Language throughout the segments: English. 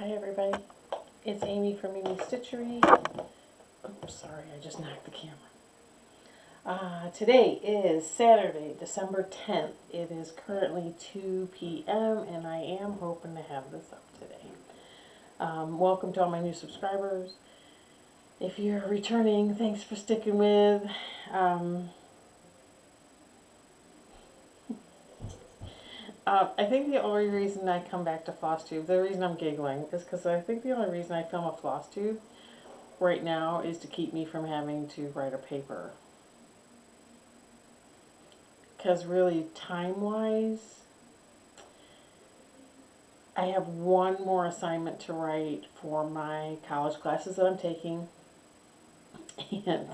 Hi everybody, it's Amy from Amy's Stitchery. Oops, sorry, I just knocked the camera. Today is Saturday, December 10th. It is currently 2 p.m. and I am hoping to have this up today. Welcome to all my new subscribers. If you're returning, thanks for sticking with. I think the only reason I come back to Flosstube, the reason I'm giggling, is because I think the only reason I film a Flosstube right now is to keep me from having to write a paper. Because really, time-wise, I have one more assignment to write for my college classes that I'm taking. And,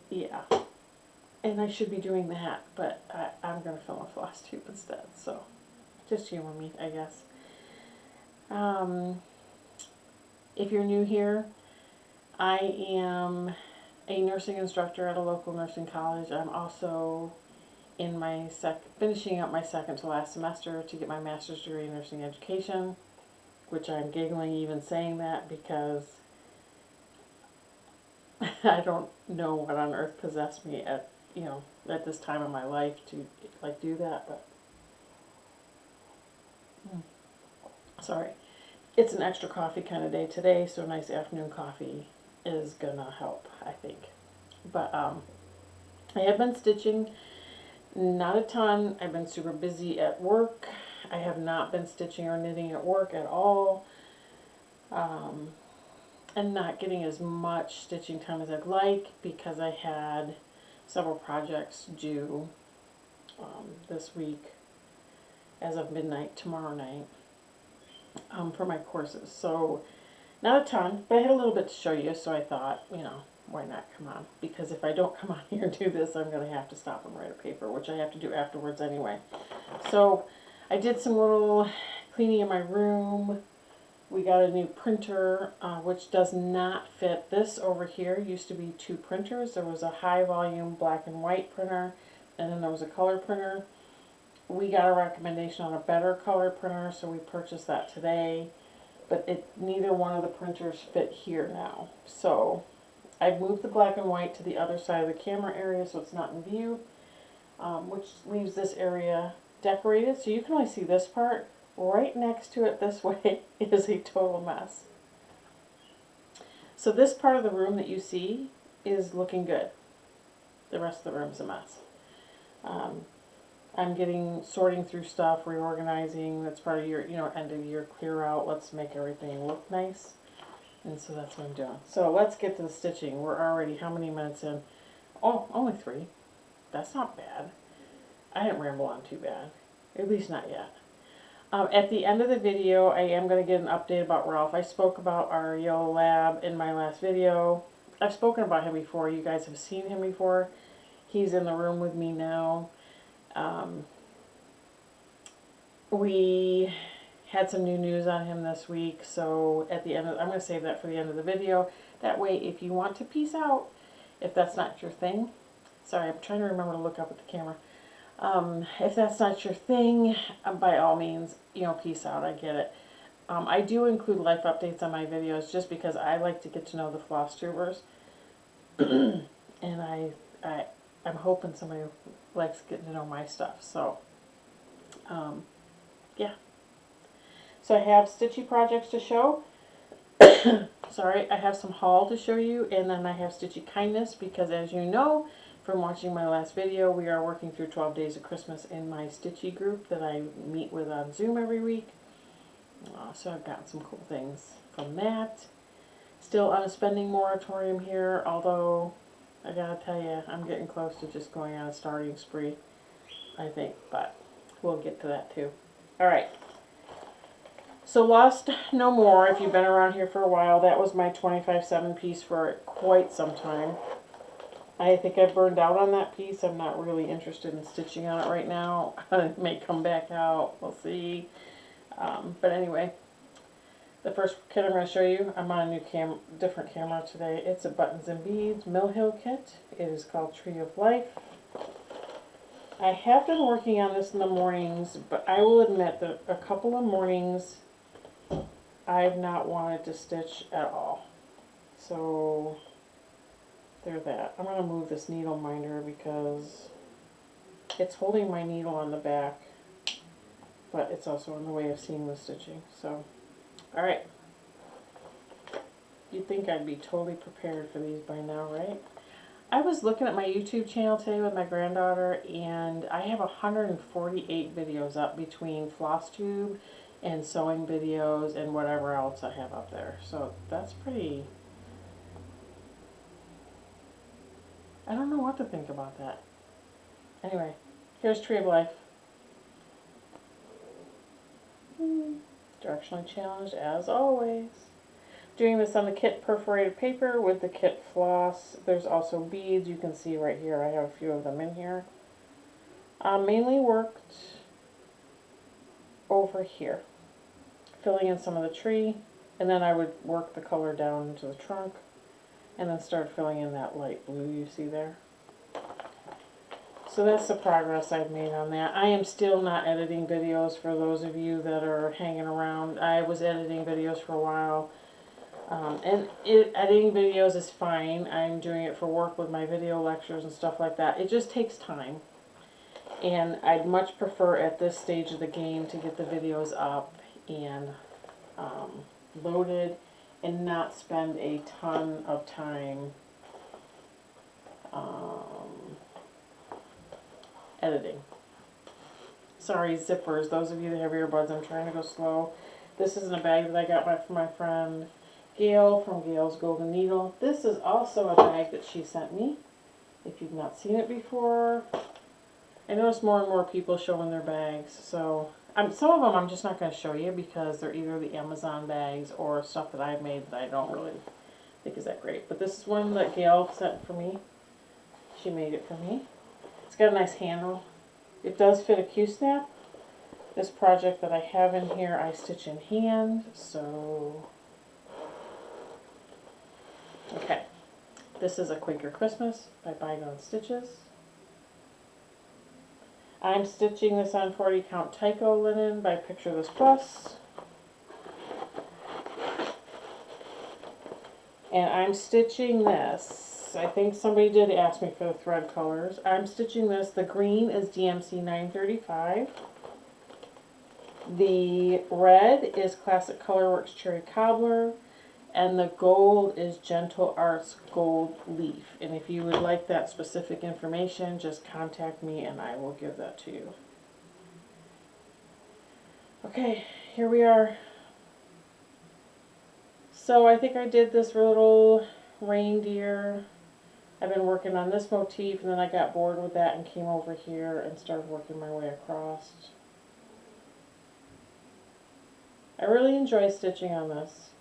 yeah. And I should be doing that, but I'm going to film a Flosstube instead. So, just humor me, I guess. If you're new here, I am a nursing instructor at a local nursing college. I'm also in my finishing up my second to last semester to get my master's degree in nursing education, which I'm giggling even saying that because I don't know what on earth possessed me at this time of my life to do that, but sorry. It's an extra coffee kind of day today, so a nice afternoon coffee is gonna help, I think. But I have been stitching, not a ton. I've been super busy at work. I have not been stitching or knitting at work at all. And not getting as much stitching time as I'd like because I had several projects due this week as of midnight tomorrow night for my courses. So not a ton, but I had a little bit to show you, so I thought, why not come on? Because if I don't come on here and do this, I'm going to have to stop and write a paper, which I have to do afterwards anyway. So I did some little cleaning in my room. We got a new printer, which does not fit. This over here used to be two printers. There was a high volume black and white printer, and then there was a color printer. We got a recommendation on a better color printer, so we purchased that today. But neither one of the printers fit here now. So I've moved the black and white to the other side of the camera area so it's not in view, which leaves this area decorated. So you can only see this part. Right next to it this way is a total mess. So this part of the room that you see is looking good. The rest of the room's a mess. I'm sorting through stuff, reorganizing. That's part of your, end of year clear out. Let's make everything look nice. And so that's what I'm doing. So let's get to the stitching. We're already, how many minutes in? Oh, only 3. That's not bad. I didn't ramble on too bad. At least not yet. At the end of the video, I am going to get an update about Ralph. I spoke about our yellow lab in my last video. I've spoken about him before. You guys have seen him before. He's in the room with me now. We had some new news on him this week, so at the end I'm going to save that for the end of the video. That way, if you want to peace out, if that's not your thing, sorry, I'm trying to remember to look up at the camera. If that's not your thing, by all means, peace out. I get it. I do include life updates on my videos just because I like to get to know the Flosstubers. And I'm hoping somebody likes getting to know my stuff. So, yeah. So I have stitchy projects to show. Sorry, I have some haul to show you, and then I have stitchy kindness because, as you know from watching my last video, we are working through 12 Days of Christmas in my stitchy group that I meet with on Zoom every week. So I've gotten some cool things from that. Still on a spending moratorium here, although I gotta tell you, I'm getting close to just going on a starting spree, I think, but we'll get to that too. Alright. So Lost No More, if you've been around here for a while, that was my 25/7 piece for quite some time. I think I burned out on that piece. I'm not really interested in stitching on it right now. It may come back out. We'll see. But anyway, the first kit I'm going to show you, I'm on a new different camera today. It's a Buttons and Beads Mill Hill kit. It is called Tree of Life. I have been working on this in the mornings, but I will admit that a couple of mornings I've not wanted to stitch at all. So there's that. I'm going to move this needle minder because it's holding my needle on the back, but it's also in the way of seeing the stitching. So, alright. You'd think I'd be totally prepared for these by now, right? I was looking at my YouTube channel today with my granddaughter, and I have 148 videos up between Flosstube and sewing videos and whatever else I have up there. So that's pretty... I don't know what to think about that. Anyway, here's Tree of Life. Directionally challenged as always. Doing this on the kit perforated paper with the kit floss. There's also beads. You can see right here. I have a few of them in here. Mainly worked over here, filling in some of the tree, and then I would work the color down into the trunk, and then start filling in that light blue you see there. So that's the progress I've made on that. I am still not editing videos for those of you that are hanging around. I was editing videos for a while. Editing videos is fine. I'm doing it for work with my video lectures and stuff like that. It just takes time. And I'd much prefer at this stage of the game to get the videos up and loaded and not spend a ton of time editing. Sorry, zippers. Those of you that have earbuds, I'm trying to go slow. This is in a bag that I got from my friend Gail from Gail's Golden Needle. This is also a bag that she sent me. If you've not seen it before, I notice more and more people showing their bags. So some of them I'm just not going to show you because they're either the Amazon bags or stuff that I've made that I don't really think is that great. But this is one that Gail sent for me. She made it for me. It's got a nice handle. It does fit a Q-snap. This project that I have in here I stitch in hand, so... Okay, this is A Quaker Christmas by Bygone Stitches. I'm stitching this on 40 count Tyco linen by Picture This Plus. And I'm stitching this. I think somebody did ask me for the thread colors. I'm stitching this. The green is DMC 935. The red is Classic Colorworks Cherry Cobbler. And the gold is Gentle Arts Gold Leaf. And if you would like that specific information, just contact me and I will give that to you. Okay, here we are. So I think I did this little reindeer. I've been working on this motif, and then I got bored with that and came over here and started working my way across. I really enjoy stitching on this.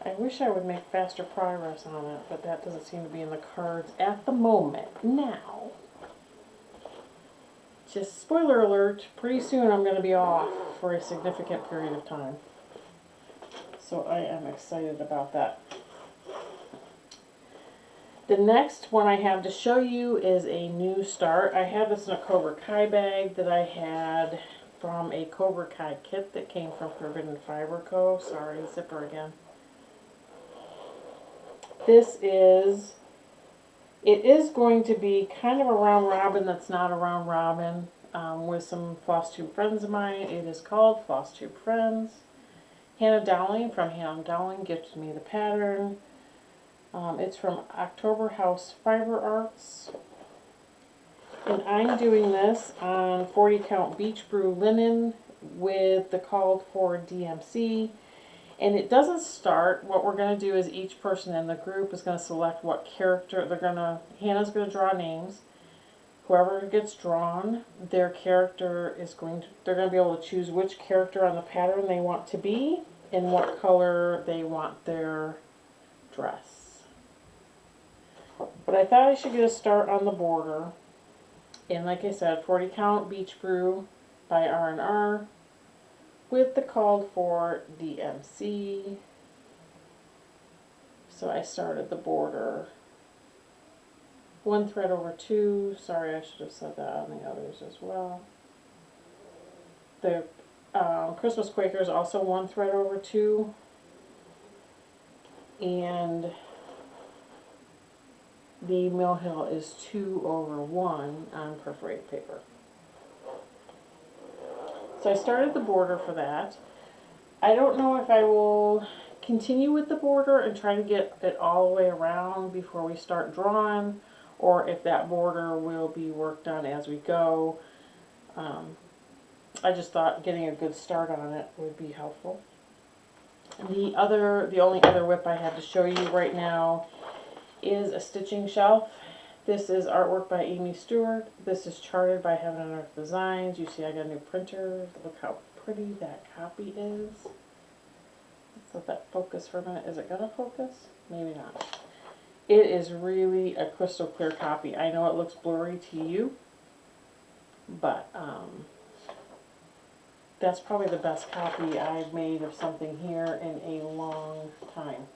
I wish I would make faster progress on it, but that doesn't seem to be in the cards at the moment. Now, just spoiler alert, pretty soon I'm going to be off for a significant period of time. So I am excited about that. The next one I have to show you is a new start. I have this in a Cobra Kai bag that I had from a Cobra Kai kit that came from Forbidden Fiber Co. Sorry, zipper again. It is going to be kind of a round robin that's not a round robin with some Flosstube friends of mine. It is called Flosstube Friends. Hannah Dowling from Hannah Dowling gifted me the pattern. It's from October House Fiber Arts. And I'm doing this on 40 count Beach Brew linen with the called for DMC. And it doesn't start. What we're going to do is each person in the group is going to select what character they're going to... Hannah's going to draw names. Whoever gets drawn, their character is going to... They're going to be able to choose which character on the pattern they want to be and what color they want their dress. But I thought I should get a start on the border. And like I said, 40 count Beach Brew by R&R. With the called for DMC. So I started the border 1 thread over 2. Sorry, I should have said that on the others as well. The Christmas Quaker is also 1 thread over 2. And the Mill Hill is 2 over 1 on perforated paper. So I started the border for that. I don't know if I will continue with the border and try to get it all the way around before we start drawing, or if that border will be worked on as we go. I just thought getting a good start on it would be helpful. The only other WIP I have to show you right now is a stitching shelf. This is artwork by Amy Stewart. This is charted by Heaven and Earth Designs. You see I got a new printer. Look how pretty that copy is. Let's let that focus for a minute. Is it going to focus? Maybe not. It is really a crystal clear copy. I know it looks blurry to you, but that's probably the best copy I've made of something here in a long time.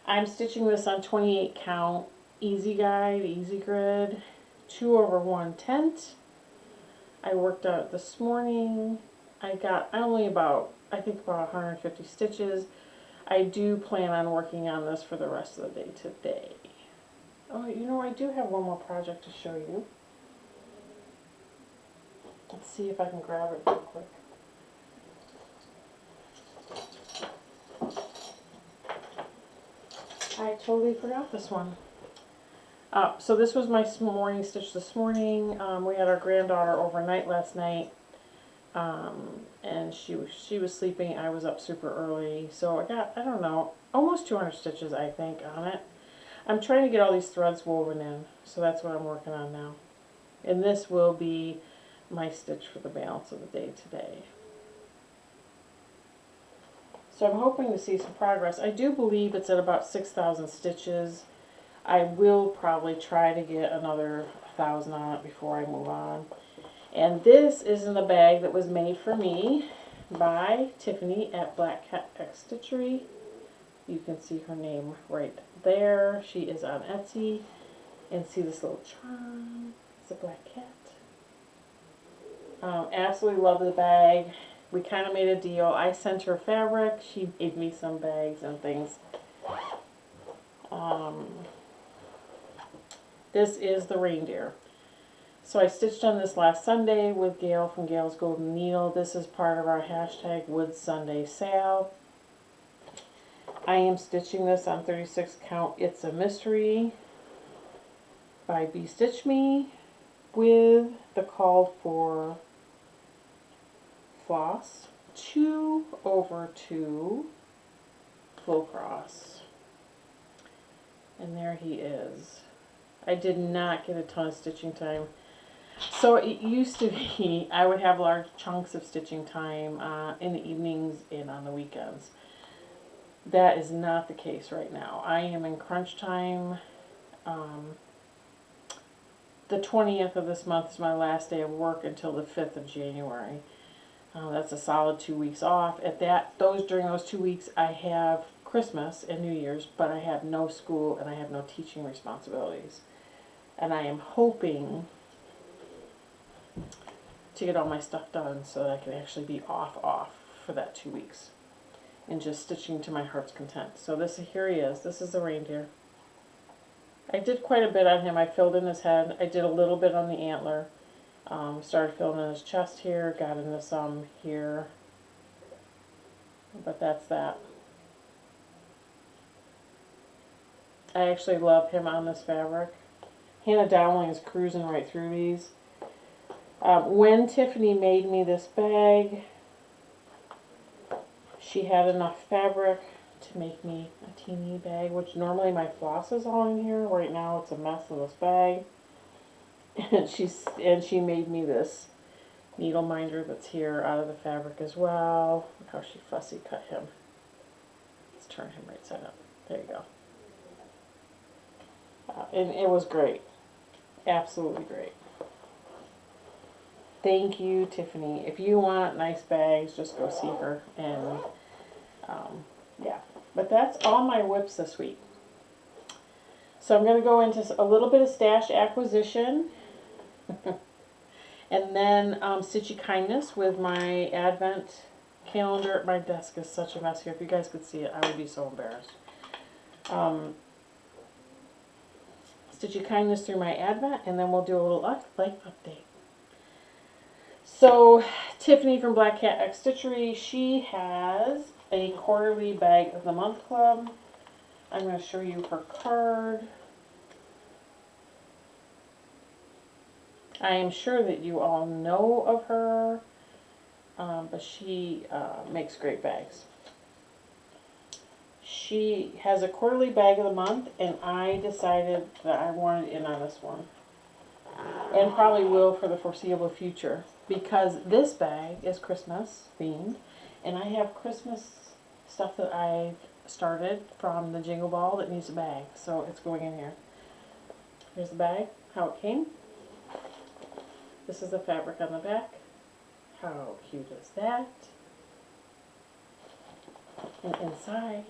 I'm stitching this on 28 count Easy Guide, Easy Grid, 2 over 1 tent. I worked out this morning. I got only about 150 stitches. I do plan on working on this for the rest of the day today. Oh, you know, I do have one more project to show you. Let's see if I can grab it real quick. I totally forgot this one. So this was my morning stitch this morning. We had our granddaughter overnight last night, and she was sleeping. I was up super early, so I got, I don't know, almost 200 stitches I think on it. I'm trying to get all these threads woven in, so that's what I'm working on now. And this will be my stitch for the balance of the day today. So I'm hoping to see some progress. I do believe it's at about 6,000 stitches. I will probably try to get another 1,000 on it before I move on. And this is in the bag that was made for me by Tiffany at Black Cat X Stitchery. You can see her name right there. She is on Etsy. And see this little charm. It's a black cat. Absolutely love the bag. We kind of made a deal. I sent her fabric. She gave me some bags and things. This is the reindeer. So I stitched on this last Sunday with Gail from Gail's Golden Needle. This is part of our hashtag Wood Sunday sale. I am stitching this on 36 count It's a Mystery by Bee Stitch Me with the called for floss, 2 over 2 full cross. And there he is. I did not get a ton of stitching time. So it used to be I would have large chunks of stitching time in the evenings and on the weekends. That is not the case right now. I am in crunch time. The 20th of this month is my last day of work until the 5th of January. That's a solid 2 weeks off. During those 2 weeks, I have Christmas and New Year's, but I have no school and I have no teaching responsibilities. And I am hoping to get all my stuff done so that I can actually be off for that 2 weeks and just stitching to my heart's content. So here he is. This is the reindeer. I did quite a bit on him. I filled in his head. I did a little bit on the antler. Started filling in his chest here, got into some here, but that's that. I actually love him on this fabric. Hannah Dowling is cruising right through these. When Tiffany made me this bag, she had enough fabric to make me a teeny bag, which normally my floss is all in here. Right now it's a mess in this bag. And she made me this needle minder that's here out of the fabric as well. Look how she fussy cut him. Let's turn him right side up. There you go. And it was great. Absolutely great. Thank you, Tiffany. If you want nice bags, just go see her. And yeah, but that's all my WIPs this week. So I'm going to go into a little bit of stash acquisition. And then Stitchy Kindness with my Advent calendar. My desk is such a mess here. If you guys could see it, I would be so embarrassed. Stitchy Kindness through my Advent, and then we'll do a little life update. So, Tiffany from Black Cat X Stitchery, she has a quarterly bag of the month club. I'm going to show you her card. I am sure that you all know of her, but she makes great bags. She has a quarterly bag of the month, and I decided that I wanted in on this one. And probably will for the foreseeable future, because this bag is Christmas themed, and I have Christmas stuff that I've started from the Jingle Ball that needs a bag, so it's going in here. Here's the bag, how it came. This is the fabric on the back. How cute is that? And inside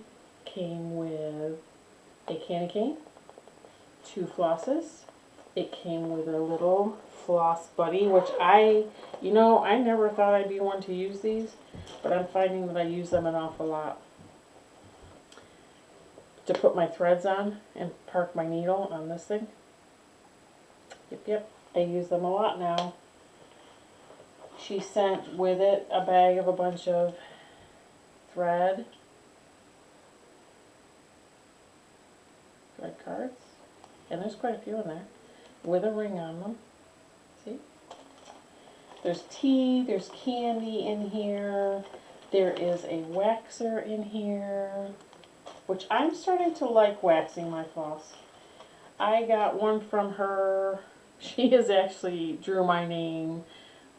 came with a candy cane, 2 flosses. It came with a little floss buddy, which I never thought I'd be one to use these, but I'm finding that I use them an awful lot. To put my threads on and park my needle on this thing. Yep, I use them a lot now. She sent with it a bag of a bunch of thread cards, and there's quite a few in there, with a ring on them. See? There's tea, there's candy in here, there is a waxer in here, which I'm starting to like waxing my floss. I got one from her. She has actually drew my name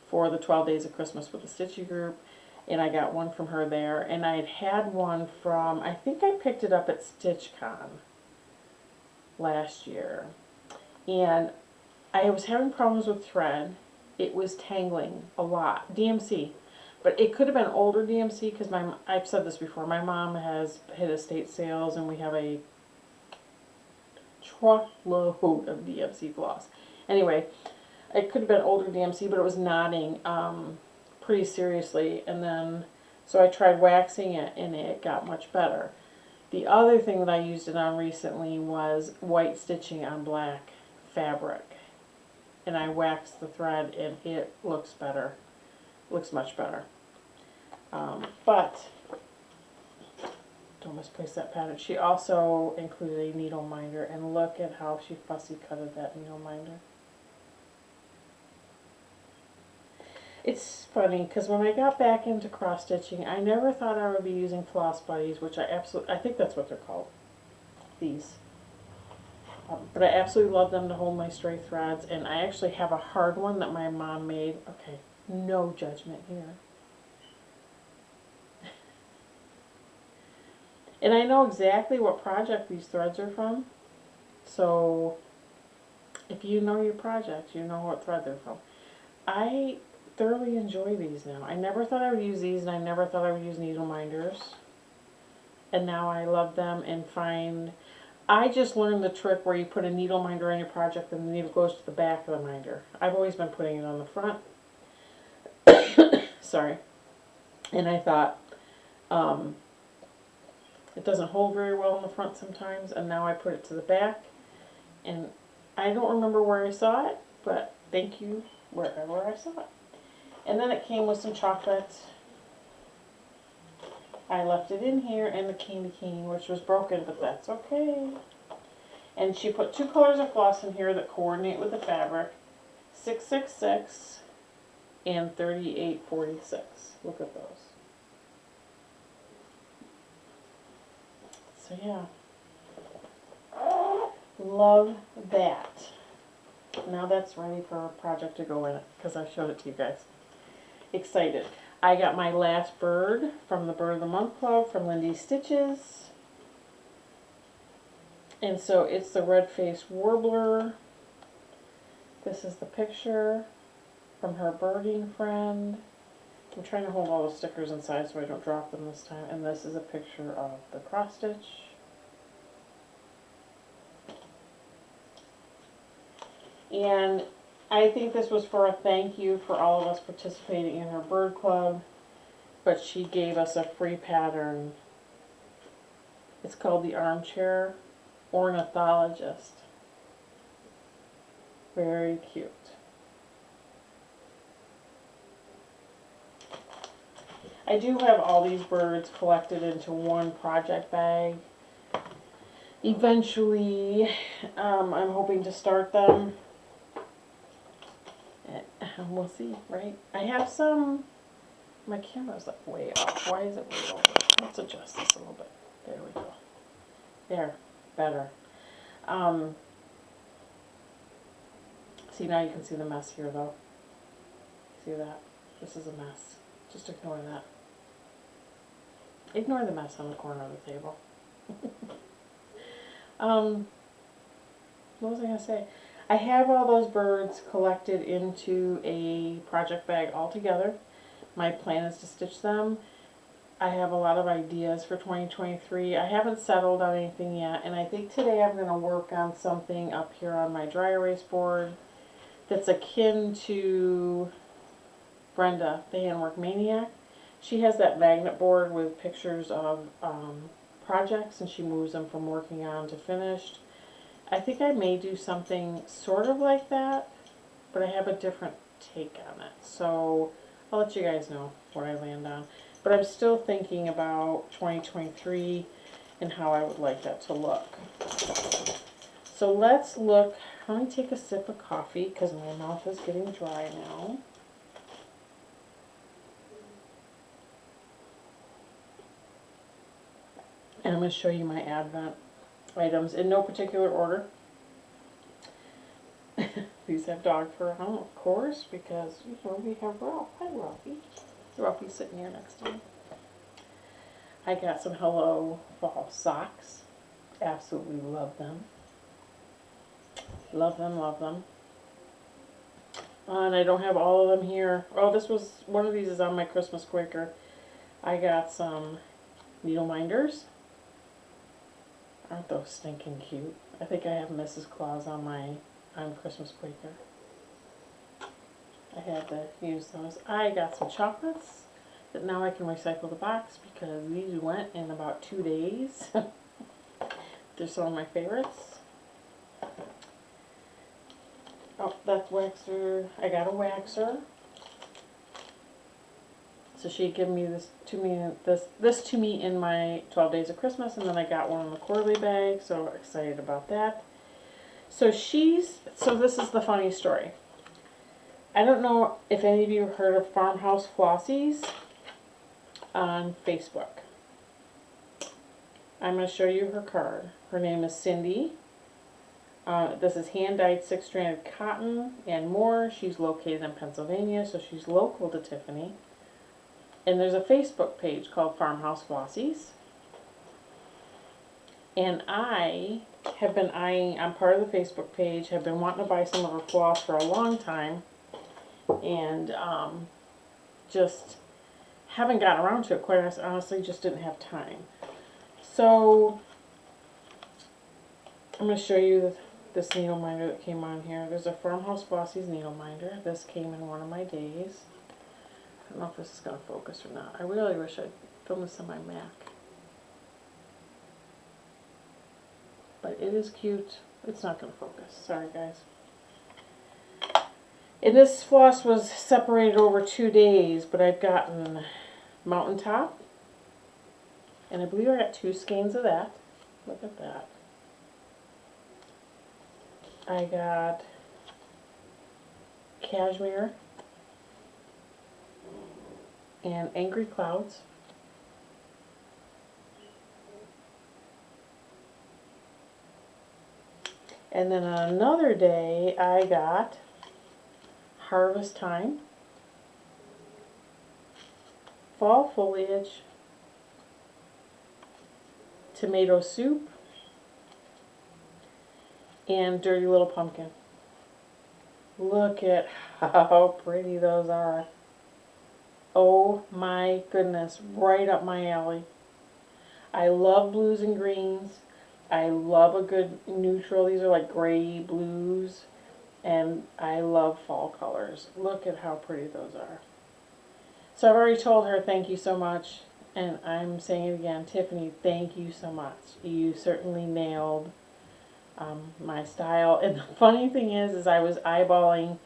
for the 12 Days of Christmas with the Stitchy group, and I got one from her there, and I had one from, I think I picked it up at StitchCon last year, and I was having problems with thread. It was tangling a lot. DMC. But it could have been older DMC, because I've said this before, my mom has hit estate sales, and we have a truckload of DMC floss. Anyway, it could have been older DMC, but it was knotting pretty seriously, and then, so I tried waxing it, and it got much better. The other thing that I used it on recently was white stitching on black fabric. And I waxed the thread, and it looks better. Looks much better. But don't misplace that pattern. She also included a needle minder, and look at how she fussy cutted that needle minder. It's funny, because when I got back into cross stitching, I never thought I would be using floss buddies, which I think that's what they're called. These. But I absolutely love them to hold my stray threads, and I actually have a hard one that my mom made. Okay, no judgment here. And I know exactly what project these threads are from. So, if you know your project, you know what thread they're from. I thoroughly enjoy these now. I never thought I would use these, and I never thought I would use needle minders. And now I love them and find... I just learned the trick where you put a needle minder on your project and the needle goes to the back of the minder. I've always been putting it on the front. Sorry. And I thought, it doesn't hold very well in the front sometimes, and now I put it to the back. And I don't remember where I saw it, but thank you wherever I saw it. And then it came with some chocolate. I left it in here, and the candy cane, which was broken, but that's okay. And she put 2 colors of floss in here that coordinate with the fabric. 666 and 3846. Look at those. So yeah. Love that. Now that's ready for a project to go in it, because I showed it to you guys. Excited. I got my last bird from the Bird of the Month Club from Lindy's Stitches. And so it's the red-faced warbler. This is the picture from her birding friend. I'm trying to hold all the stickers inside so I don't drop them this time. And this is a picture of the cross stitch. And I think this was for a thank you for all of us participating in her bird club, but she gave us a free pattern. It's called the Armchair Ornithologist. Very cute. I do have all these birds collected into one project bag. Eventually, I'm hoping to start them. We'll see, right? I have some, my camera's like way off. Why is it way over? Let's adjust this a little bit. There we go. There, better. See, now you can see the mess here though. See that? This is a mess. Just ignore that. Ignore the mess on the corner of the table. What was I going to say? I have all those birds collected into a project bag all together. My plan is to stitch them. I have a lot of ideas for 2023. I haven't settled on anything yet, and I think today I'm going to work on something up here on my dry erase board that's akin to Brenda, the Handwork Maniac. She has that magnet board with pictures of projects, and she moves them from working on to finished. I think I may do something sort of like that, but I have a different take on it. So I'll let you guys know what I land on. But I'm still thinking about 2023 and how I would like that to look. So let's look. Let me take a sip of coffee because my mouth is getting dry now. And I'm going to show you my Advent items in no particular order. These have dog fur on, of course, because you know we have Ralph. Hi, Ralphie. Ralphie's sitting here next to me. I got some Hello Fall socks. Absolutely love them. Love them, love them. And I don't have all of them here. Oh, this was, one of these is on my Christmas Quaker. I got some needle minders. Aren't those stinking cute? I think I have Mrs. Claus on Christmas Quaker. I had to use those. I got some chocolates that now I can recycle the box because these went in about 2 days. They're some of my favorites. Oh, that's waxer. I got a waxer. So she had given me this to me in my 12 Days of Christmas, and then I got one in the quarterly bag, so excited about that. So this is the funny story. I don't know if any of you have heard of Farmhouse Flossies on Facebook. I'm going to show you her card. Her name is Cindy. This is hand-dyed 6-stranded cotton and more. She's located in Pennsylvania, so she's local to Tiffany. And there's a Facebook page called Farmhouse Flossies. And I have been eyeing, I'm part of the Facebook page, have been wanting to buy some of her floss for a long time. And just haven't gotten around to it, quite honestly, just didn't have time. So I'm going to show you this needle minder that came on here. There's a Farmhouse Flossies needle minder. This came in one of my days. I don't know if this is going to focus or not. I really wish I'd filmed this on my Mac. But it is cute. It's not going to focus. Sorry, guys. And this floss was separated over 2 days, but I've gotten Mountaintop. And I believe I got 2 skeins of that. Look at that. I got Cashmere and Angry Clouds. And then another day I got Harvest Time, Fall Foliage, Tomato Soup, and Dirty Little Pumpkin. Look at how pretty those are. Oh my goodness, right up my alley. I love blues and greens. I love a good neutral. These are like gray blues. And I love fall colors. Look at how pretty those are. So I've already told her thank you so much. And I'm saying it again, Tiffany, thank you so much. You certainly nailed my style. And the funny thing is I was eyeballing,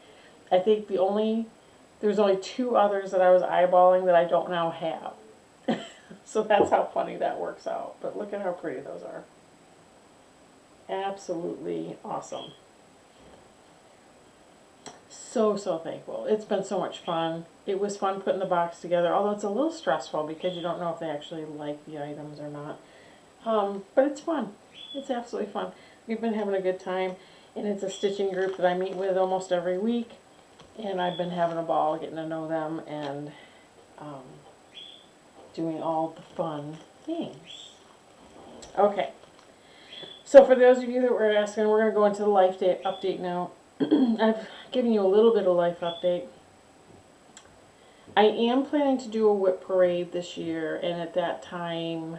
I think there's only 2 others that I was eyeballing that I don't now have. So that's how funny that works out. But look at how pretty those are. Absolutely awesome. So thankful. It's been so much fun. It was fun putting the box together, although it's a little stressful because you don't know if they actually like the items or not. But it's fun. It's absolutely fun. We've been having a good time, and it's a stitching group that I meet with almost every week, and I've been having a ball getting to know them and doing all the fun things. Okay. So for those of you that were asking, we're going to go into the life update now. I've given you a little bit of life update. I am planning to do a WIP parade this year, and at that time,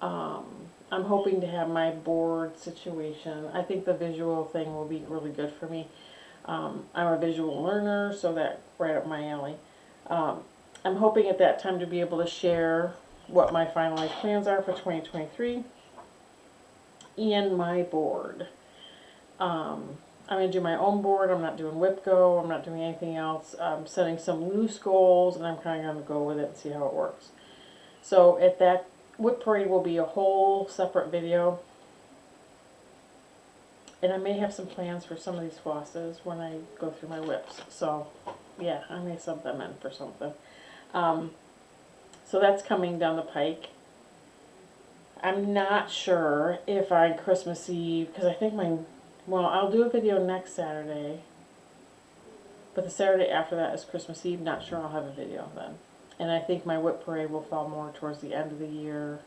I'm hoping to have my board situation. I think the visual thing will be really good for me. I'm a visual learner, so that's right up my alley. I'm hoping at that time to be able to share what my finalized plans are for 2023 and my board. I'm going to do my own board. I'm not doing WIP Go. I'm not doing anything else. I'm setting some loose goals, and I'm kind of going to go with it and see how it works. So at that WIP parade will be a whole separate video. And I may have some plans for some of these flosses when I go through my WIPs. So yeah, I may sub them in for something. So that's coming down the pike. I'm not sure if on Christmas Eve, because I think I'll do a video next Saturday, but the Saturday after that is Christmas Eve. Not sure I'll have a video then. And I think my WIP parade will fall more towards the end of the year.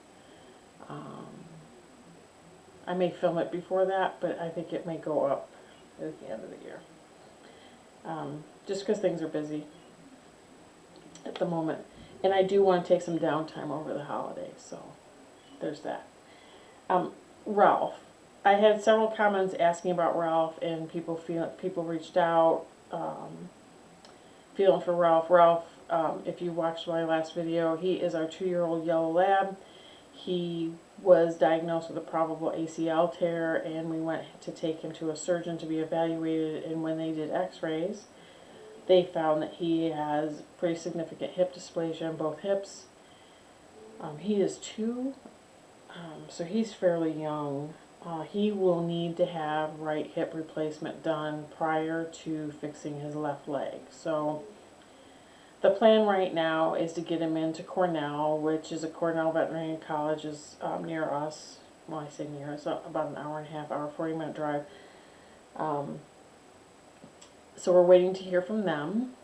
I may film it before that, but I think it may go up at the end of the year. Just because things are busy at the moment. And I do want to take some downtime over the holidays, so there's that. Ralph. I had several comments asking about Ralph, and people reached out, feeling for Ralph. Ralph, if you watched my last video, he is our 2-year-old yellow lab. He was diagnosed with a probable ACL tear, and we went to take him to a surgeon to be evaluated, and when they did x-rays, they found that he has pretty significant hip dysplasia in both hips. He is 2, so he's fairly young. He will need to have right hip replacement done prior to fixing his left leg. So the plan right now is to get him into Cornell, which is a Cornell Veterinary College, is near us. Well, I say near, it's about an hour and a half, 40-minute drive. So we're waiting to hear from them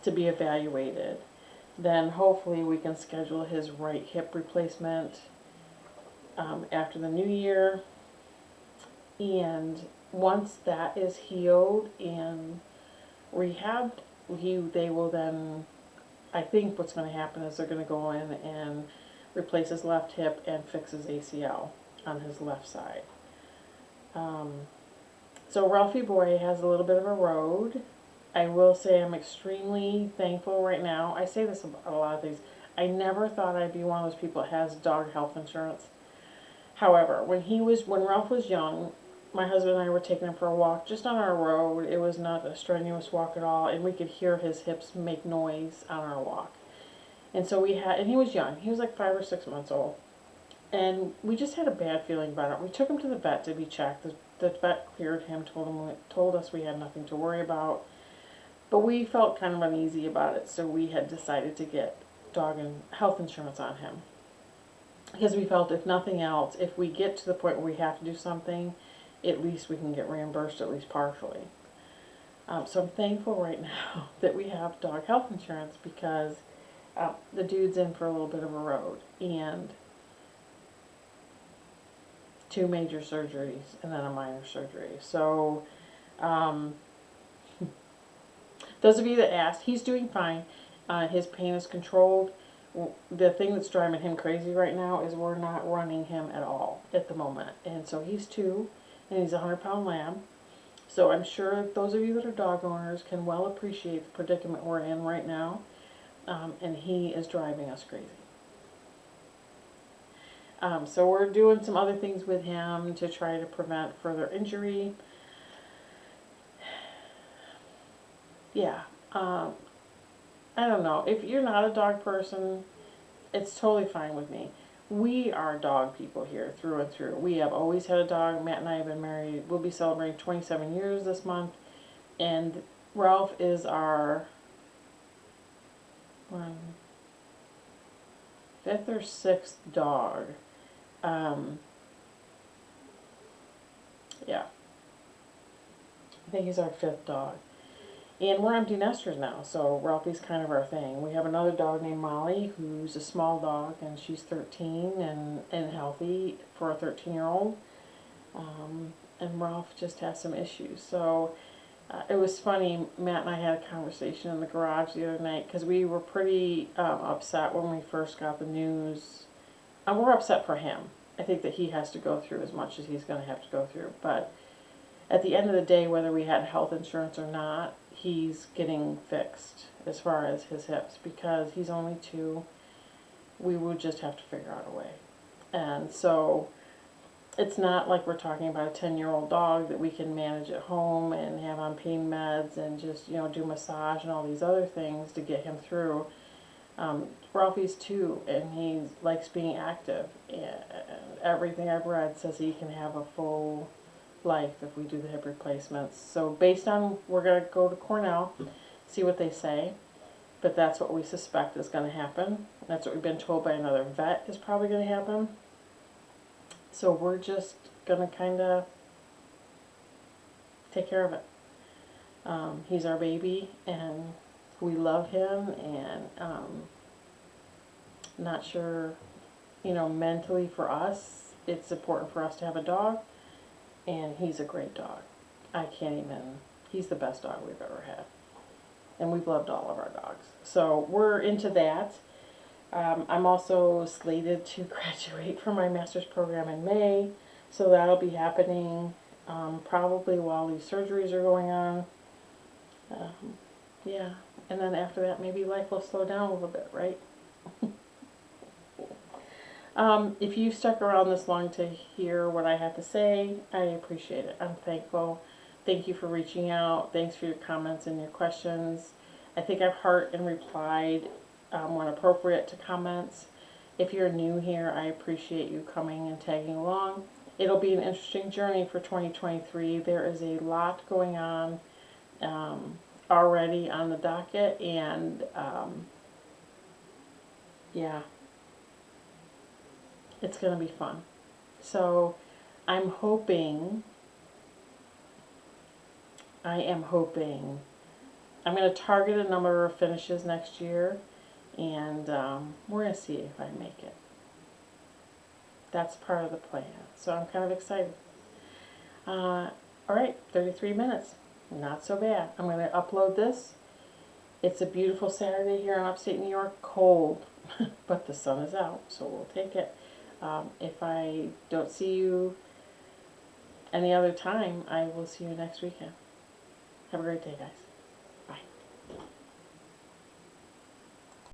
to be evaluated. Then hopefully we can schedule his right hip replacement after the new year. And once that is healed and rehabbed, they will then, I think what's going to happen is they're going to go in and replace his left hip and fix his ACL on his left side. So Ralphie boy has a little bit of a road. I will say I'm extremely thankful right now. I say this about a lot of things. I never thought I'd be one of those people that has dog health insurance. However, when Ralph was young, my husband and I were taking him for a walk just on our road. It was not a strenuous walk at all, and we could hear his hips make noise on our walk. And so and he was young. He was like 5 or 6 months old. And we just had a bad feeling about it. We took him to the vet to be checked. The vet cleared him, told us we had nothing to worry about. But we felt kind of uneasy about it, so we had decided to get dog and health insurance on him. Because we felt, if nothing else, if we get to the point where we have to do something, at least we can get reimbursed, at least partially. So I'm thankful right now that we have dog health insurance, because the dude's in for a little bit of a road, and 2 major surgeries and then a minor surgery. So those of you that asked, he's doing fine. His pain is controlled. The thing that's driving him crazy right now is we're not running him at all at the moment. And so he's 2, and he's a 100-pound lab. So I'm sure those of you that are dog owners can well appreciate the predicament we're in right now, and he is driving us crazy. So we're doing some other things with him to try to prevent further injury. Yeah, I don't know. If you're not a dog person, it's totally fine with me. We are dog people here through and through. We have always had a dog. Matt and I have been married. We'll be celebrating 27 years this month. And Ralph is our fifth or sixth dog. Yeah. I think he's our fifth dog. And we're empty nesters now, so Ralphie's kind of our thing. We have another dog named Molly, who's a small dog, and she's 13 and healthy for a 13-year-old. And Ralph just has some issues. So it was funny, Matt and I had a conversation in the garage the other night, because we were pretty upset when we first got the news. And we're upset for him. I think that he has to go through as much as he's going to have to go through. But at the end of the day, whether we had health insurance or not, he's getting fixed as far as his hips, because he's only 2. We would just have to figure out a way. And so it's not like we're talking about a 10-year-old dog that we can manage at home and have on pain meds and just, you know, do massage and all these other things to get him through. Ralphie's 2, and he likes being active, and everything I've read says he can have a full life if we do the hip replacements. So based on, we're going to go to Cornell, see what they say, but that's what we suspect is going to happen. That's what we've been told by another vet is probably going to happen. So we're just going to kind of take care of it. He's our baby, and we love him, and not sure, you know, mentally for us, it's important for us to have a dog. And he's a great dog. I can't even, he's the best dog we've ever had. And we've loved all of our dogs. So we're into that. I'm also slated to graduate from my master's program in May. So that'll be happening probably while these surgeries are going on. Yeah. And then after that, maybe life will slow down a little bit, right? If you stuck around this long to hear what I have to say, I appreciate it. I'm thankful. Thank you for reaching out. Thanks for your comments and your questions. I think I've heard and replied when appropriate to comments. If you're new here, I appreciate you coming and tagging along. It'll be an interesting journey for 2023. There is a lot going on already on the docket, and yeah. It's going to be fun. So I am hoping, I'm going to target a number of finishes next year, and we're going to see if I make it. That's part of the plan. So I'm kind of excited. All right, 33 minutes. Not so bad. I'm going to upload this. It's a beautiful Saturday here in upstate New York. Cold, but the sun is out, so we'll take it. If I don't see you any other time, I will see you next weekend. Have a great day, guys.